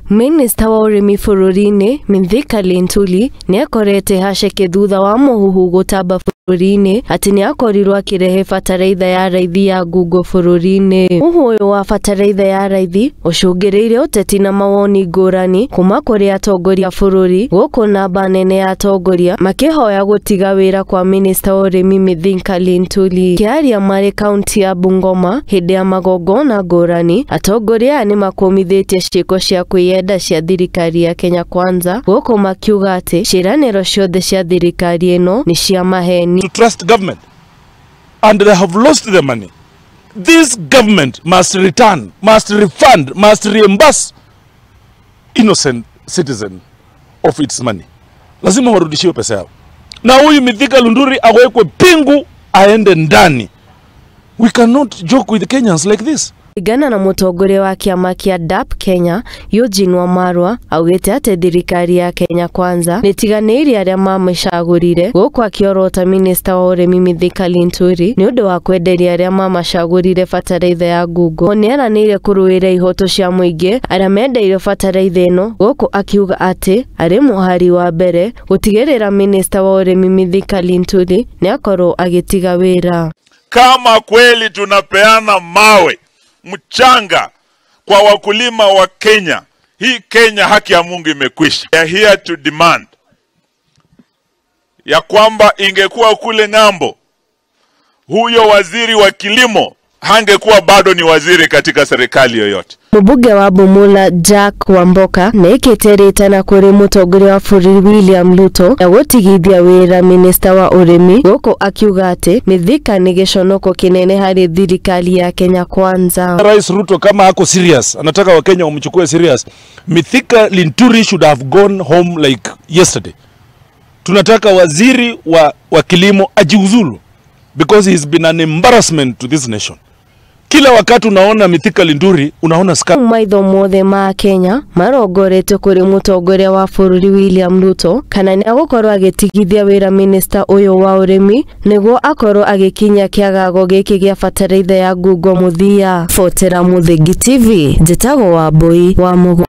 Minista wa Urimi bûrûri-inî Mithika Linturi ni akorete Haceke thutha wa Muhuhu gutamba bûrûri-inî ati ni akorirwo akirehe bataraitha ya raithi ya Ngungo bûrûri-inî. Muhuhu uyu wa bataraitha ya raithi ucungireire uteti na Mawoni ngurani kuma kuri atongoria bûrûri guku namba nene ya atongoria makihoya gutiga wira kwa minista wa Urimi Mithika Linturi. Kiaria mari Kaunti ya Bungoma hindi ya Magongona ngurani atongoria ni makomithitie ciiko cia kwiyenda cia thirikari ya Kenya Kwanza guku makiuga ati ciiraniro ciothe cia thirikari ino ni cia maheni. To trust government and they have lost the money. This government must return, must refund, must reimburse innocent citizen of its money. Lazima warudishiwe pesa yao. Na huyu Mithika Linturi awekwe pingu aende ndani. We cannot joke with Kenyans like this. Igana na mutongoria wa kiama kia DAP Kenya Eugene Wamarwa augite ati thirikari ya Kenya Kwanza nitiganiire aria mamacagurire guku akiorota minista wa Urimi Mithika Linturi ni undu wa kwenderia aria mamacagurire bataraitha ya Ngungo. Ni aranire kuruira ihoto cia muingi aria mendeire bataraitha ino guku akiuga ati ari muhari wa mbere gutigirira minista wa Urimi Mithika Linturi ni akorwo agitiga wira. Kama kweli tunapeana mawe mchanga kwa wakulima wa Kenya, hii Kenya haki ya Mungu imekwisha. We are here to demand ya kwamba ingekuwa kule ng'ambo, huyo waziri wa kilimo hangekuwa bado ni waziri katika serikali yoyote. Mbunge wa Bumula Jack Wamboka nekete Ritana kuri mutongoria wa bũrũri William Ruto ya gutigithia wira minista wa Urimi guku akiuga ati Mithika ni giconoko kinene hari thirikari ya Kenya Kwanza. Rais Ruto kama hako serious, anataka Wakenya wamchukue serious, Mithika Linturi should have gone home like yesterday. Tunataka waziri wa kilimo ajiuzulu because he's been an embarrassment to this nation. Kila wakati unaona Mithika Linturi unaona maitho mothe ma Kenya marongoretwo kuri mutongoria wa bũrũri William Ruto kana ni agukorwo agitigithia wira minista uyu wa Urimi niguo akorwo agikinya kiagago giki gia bataraitha ya Ngungo muthia. Fotera Muthingi TV njitagwo wa Mbui wa Muhuhu.